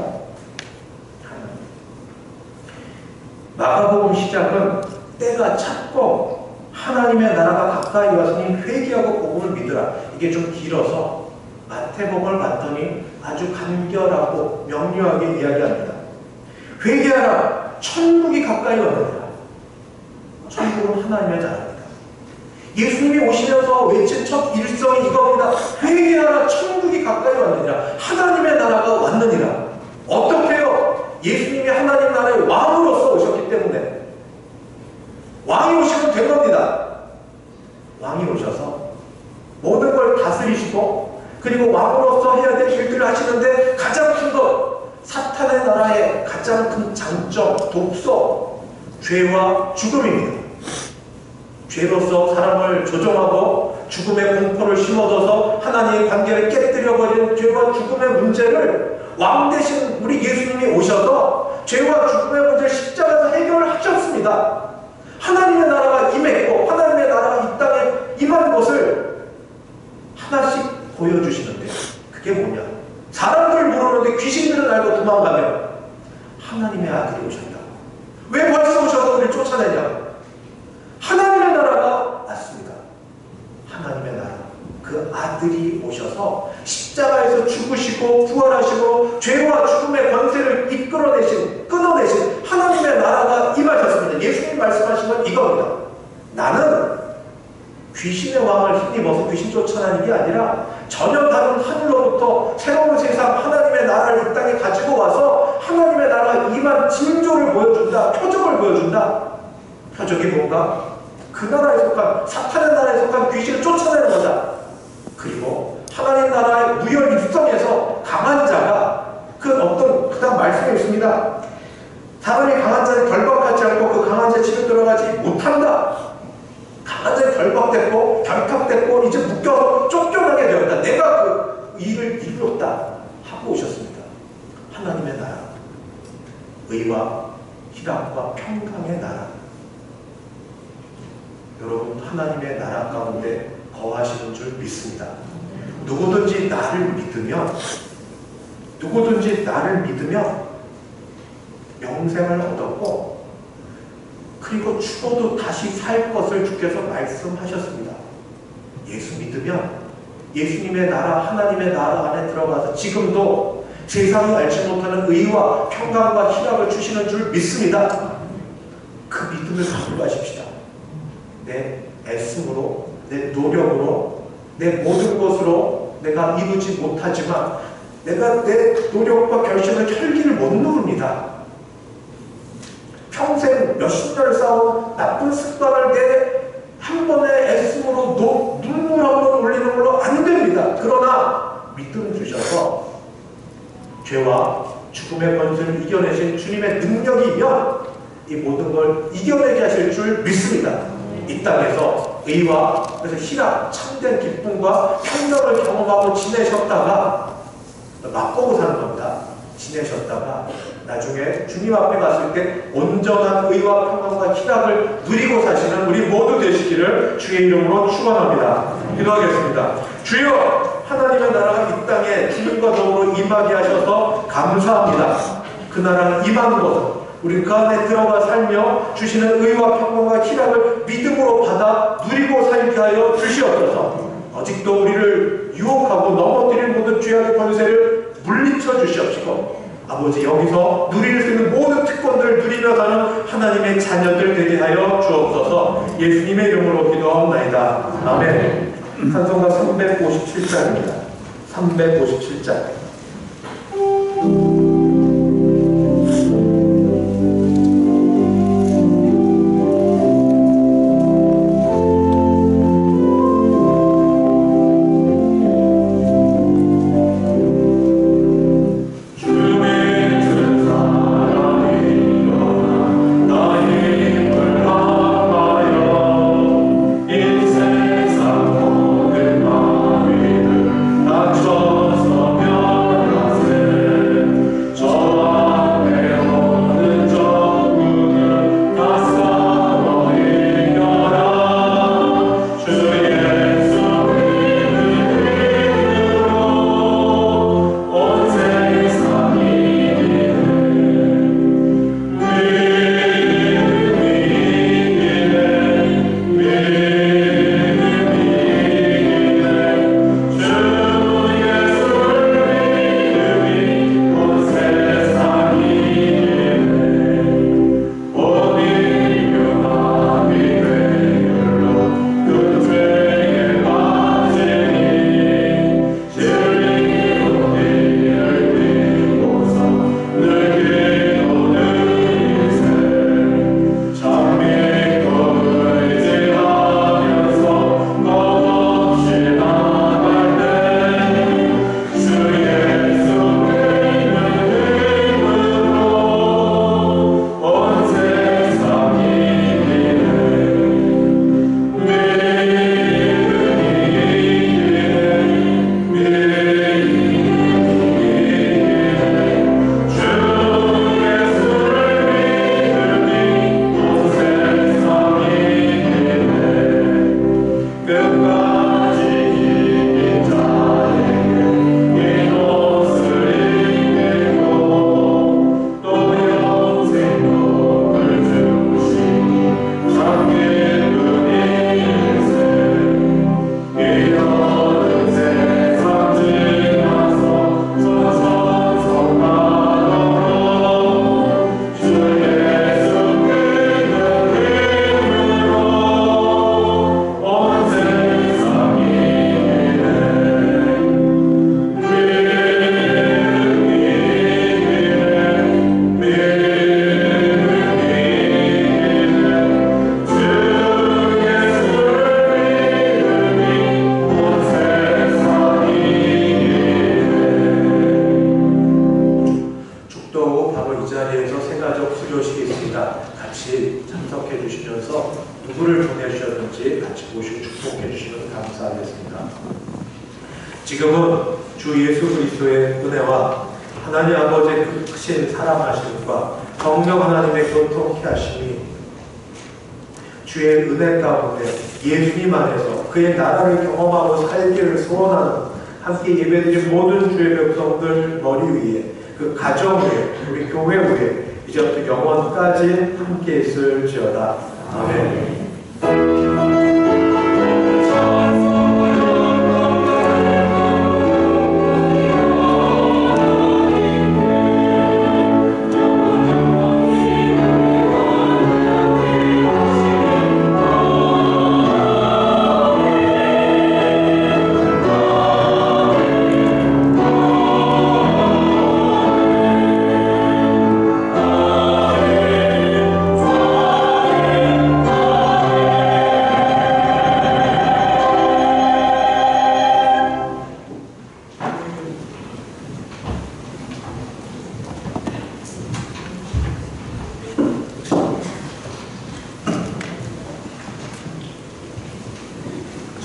하나님. 마가복음 시작은 때가 찼고 하나님의 나라가 가까이 왔으니 회개하고 복음을 믿으라. 이게 좀 길어서 마태복음을 봤더니 아주 간결하고 명료하게 이야기합니다. 회개하라. 천국이 가까이 왔느니라. 천국은 하나님의 나라입니다. 예수님이 오시면서 외친 첫 일성이 이겁니다. 회개하라. 천국이 가까이 왔느니라. 하나님의 나라가 왔느니라. 어떻게요? 예수님이 하나님 나라의 왕으로서 오셨기 때문에. 왕이 오시면 된 겁니다. 왕이 오셔서 모든 걸 다스리시고, 그리고 왕으로서 해야 될 일들을 하시는데 가장 큰 것, 사탄의 나라의 가장 큰 장점, 독소, 죄와 죽음입니다. 죄로서 사람을 조종하고 죽음의 공포를 심어둬서 하나님의 관계를 깨뜨려버리는 죄와 죽음의 문제를 왕 대신 우리 예수님이 오셔서 죄와 죽음의 문제를 십자가에서 해결을 하셨습니다. 하나님의 나라가 임했고 하나님의 나라가 이 땅에 임한 것을 하나씩 보여주시는데, 그게 뭐냐? 사람들 모르는데 귀신들은 알고 도망가면 하나님의 아들이 오셨다. 왜 벌써 오셔서 우리를 쫓아내냐? 하나님의 나라가 왔습니다. 하나님의 나라, 그 아들이 오셔서 십자가에서 죽으시고 부활하시고 죄와 죽음의 권세를 이끌어내신, 끊어내신 하나님의 나라가 임하셨습니다. 예수님 말씀하신 건 이겁니다. 나는 귀신의 왕을 힘입어서 귀신 쫓아내는 게 아니라 전혀 다른 하늘로부터 새로운 세상 하나님의 나라를 이 땅에 가지고 와서 하나님의 나라가 임한 징조를 보여준다. 표적을 보여준다. 표적이 뭔가? 그 나라에 속한, 사탄의 나라에 속한 귀신을 쫓아내는 거다. 그리고 하나님 나라의 무혈 입성에서 강한 자가 그 어떤, 그 다음 말씀이 있습니다. 사람이 강한 자를 결박하지 않고 그 강한 자 집에 들어가지 못한다. 강한 자를 결박됐고 결탁됐고 이제 묶여서 쫓겨나게 되었다. 내가 그 일을 이루었다 하고 오셨습니다. 하나님의 나라, 의와 희락과 평강의 나라. 여러분, 하나님의 나라 가운데 거하시는 줄 믿습니다. 누구든지 나를 믿으면 영생을 얻었고, 그리고 죽어도 다시 살 것을 주께서 말씀하셨습니다. 예수 믿으면 예수님의 나라, 하나님의 나라 안에 들어가서 지금도 세상이 알지 못하는 의와 평강과 희락을 주시는 줄 믿습니다. 그 믿음을 갖고 가십시다. 내 애씀으로, 내 노력으로, 내 모든 것으로 내가 이루지 못하지만 내가 내 노력과 결심을 혈기를 못 누릅니다. 평생 몇십 년을 쌓아온 나쁜 습관을 내 한 번의 애씀으로 눈물 한 번 올리는 걸로 안 됩니다. 그러나 믿음 주셔서 죄와 죽음의 권세를 이겨내신 주님의 능력이면 이 모든 걸 이겨내게 하실 줄 믿습니다. 이 땅에서 의와 그래서 희락, 참된 기쁨과 평강을 경험하고 지내셨다가 맛보고 사는 겁니다. 지내셨다가 나중에 주님 앞에 갔을 때 온전한 의와 평강과 희락을 누리고 사시는 우리 모두 되시기를 주의 이름으로 축원합니다. 기도하겠습니다. 주여, 하나님의 나라가 이 땅에 주님과 더불어 임하게 하셔서 감사합니다. 그 나라는 임하는 것, 우리 그 안에 들어가 살며 주시는 의와 평강과 희락을 믿음으로 받아 누리고 살게 하여 주시옵소서. 아직도 우리를 유혹하고 넘어뜨릴 모든 죄악의 권세를 물리쳐 주시옵시고, 아버지, 여기서 누릴 수 있는 모든 특권들을 누리며 사는 하나님의 자녀들 되게 하여 주옵소서. 예수님의 이름으로 기도하옵나이다. 아멘. 찬송가 357장입니다. 357장. 지금은 주 예수 그리스도의 은혜와 하나님 아버지의 그 크신 사랑하심과 성령 하나님의 교통케 하심이 주의 은혜 가운데 예수님 안에서 그의 나라를 경험하고 살기를 소원하는 함께 예배드린 모든 주의 백성들 머리 위에 그 가정 위에 우리 교회 위에 이제부터 영원까지 함께 있을지어다. 아멘.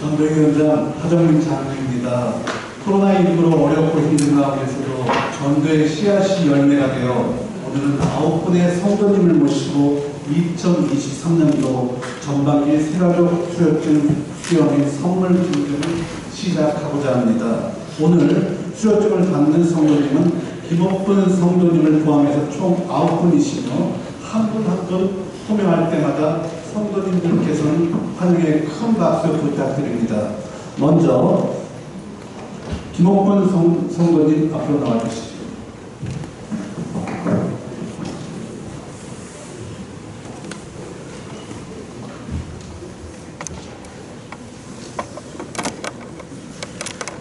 전도위원장 하정민 장로입니다. 코로나19로 어렵고 힘든 가운데서도 전도의 씨앗이 열매가 되어 오늘은 9분의 성도님을 모시고 2023년도 전반기 새가족 수료증 수여 및 선물 증정을 시작하고자 합니다. 오늘 수료증을 받는 성도님은 김옥분 성도님을 포함해서 총 9분이시며 한 분 한 분 호명할 때마다 성도님들께서는 환영의 큰 박수 부탁드립니다. 먼저 김옥분 성도님 앞으로 나와주시죠.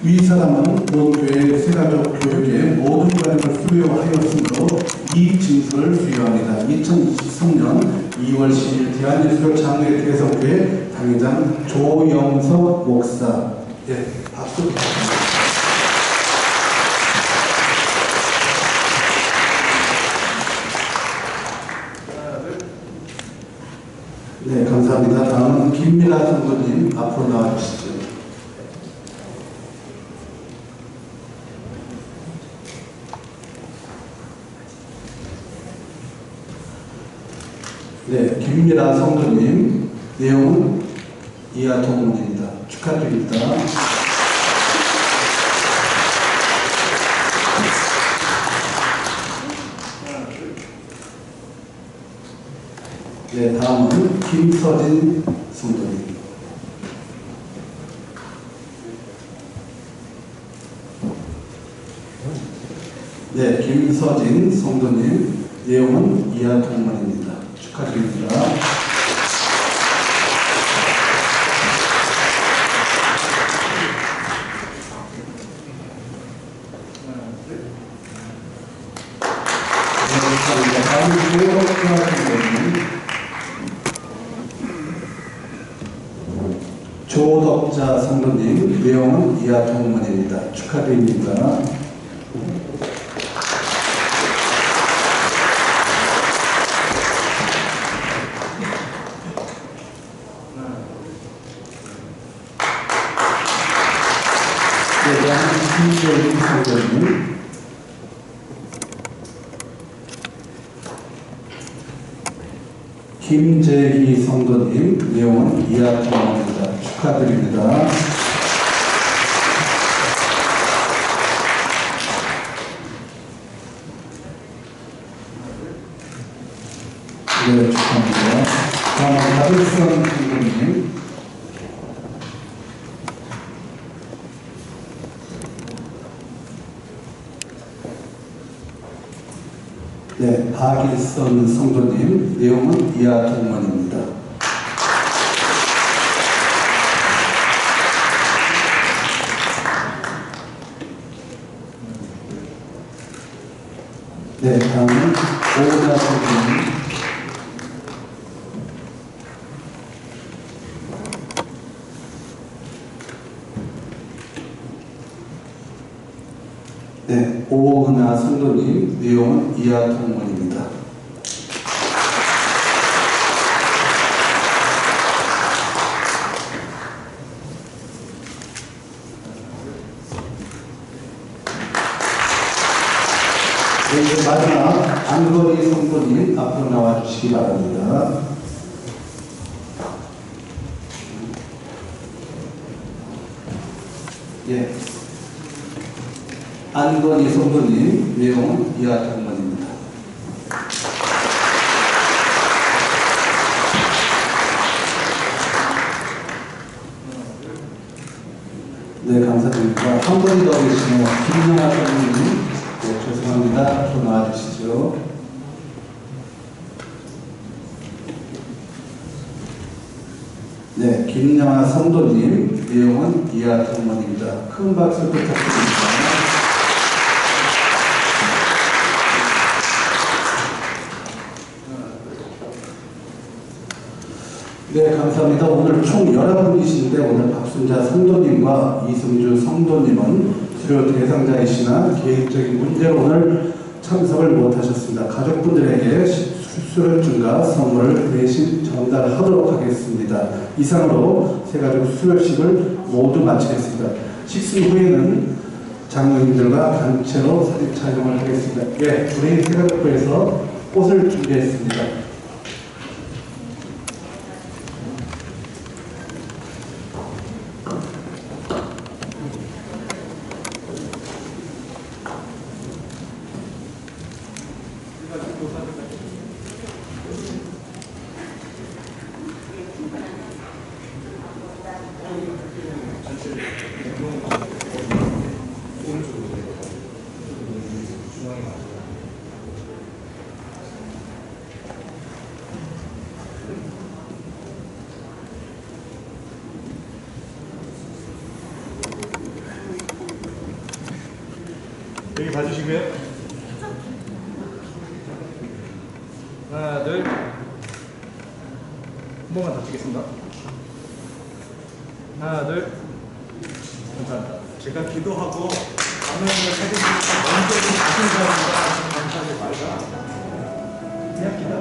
위 사람은 본 교회 새가족 교육의 모든 과정을 수료하였으므로 이 증서를 수여합니다. 2023년 2월 10일 대한예수교 장로회 대성교회 당회장 조영석 목사. 예, 박수 부탁드립니다. 네, 감사합니다. 다음은 김미라 성도님 앞으로 나와주시죠. 네, 김미라 성도님, 내용은 이하 동문입니다. 축하드립니다. 네, 다음은 김서진 성도님. 네, 김서진 성도님, 내용은 이하 동문입니다. 축하드립니다. 조덕자 성도님, 내용은 이하 동문입니다. 축하드립니다. 김재희 성도님, 김재희 성도님, 내용은 이하 동문입니다. 축하드립니다. 네, 축하합니다. 다음은 다들선 성도님. 네, 박일선 성도님, 내용은 이하 동문입니다. 네, 다음은 오은하 성도님. 네, 오은하 성도님, 내용은 이하 동문입니다. 네, 이제 마지막 안건희 성도님 앞으로 나와주시기 바랍니다. 예. 안건희 성도님, 내용은 이와 같습니다. 네, 감사드립니다. 한 번 더 계시는 김영하 성도님, 네, 죄송합니다. 또 나와주시죠. 네, 김영하 성도님, 내용은 이와 같습니다. 큰 박수 부탁드립니다. 네, 감사합니다. 오늘 총 11분이신데 오늘 박순자 성도님과 이승주 성도님은 수료 대상자이시나 개인적인 문제로 오늘 참석을 못하셨습니다. 가족분들에게 수료증과 선물을 대신 전달하도록 하겠습니다. 이상으로 세 가족 수료식을 모두 마치겠습니다. 식수 후에는 장로님들과 단체로 사진 촬영을 하겠습니다. 예, 우리 세 가족부에서 꽃을 준비했습니다. 여기 봐주시고요. 하나, 둘. 한 번만 더 찍겠습니다. 하나, 둘. 감사합니다. 제가 기도하고 하나님의 사진 먼저 좀 가신 사람과 감사하게 말자. 그냥 기도.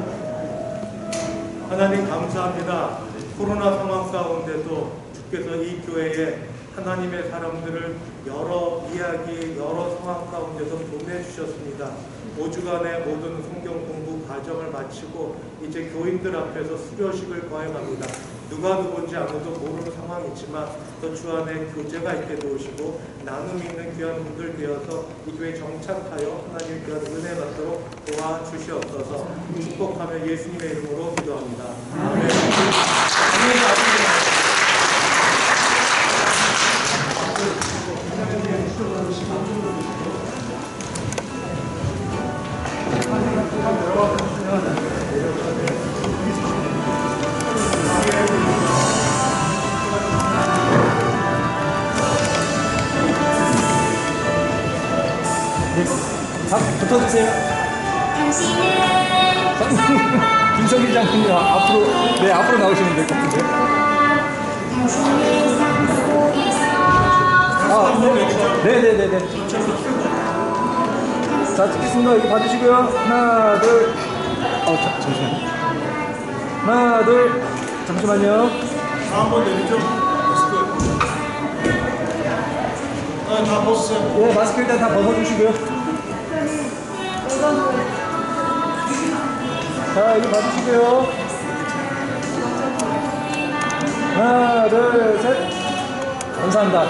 하나님 감사합니다. 코로나 상황 가운데도 주께서 이 교회에 하나님의 사람들을 여러 이야기, 여러 상황 가운데서 보내주셨습니다. 5주간의 모든 성경 공부 과정을 마치고 이제 교인들 앞에서 수료식을 거행합니다. 누가 누군지 아무도 모르는 상황이지만 또 주 안에 교제가 있게 도우시고 나눔 있는 귀한 분들 되어서 이 교회 정착하여 하나님의 귀한 은혜 받도록 도와주시옵소서. 축복하며 예수님의 이름으로 기도합니다. 아멘. 붙어주세요. 김성기 장군님 앞으로 나오시면 될 것 같은데. 네네네네. 자, 찍겠습니다. 여기 봐주시고요. 하나, 둘. 잠시만요. 하나, 둘. 잠시만요. 한번 내리죠. 다 벗으세요. 네, 마스크 일단 다 벗어주시고요. 자, 여기 봐주시고요. 하나, 둘, 셋. 감사합니다.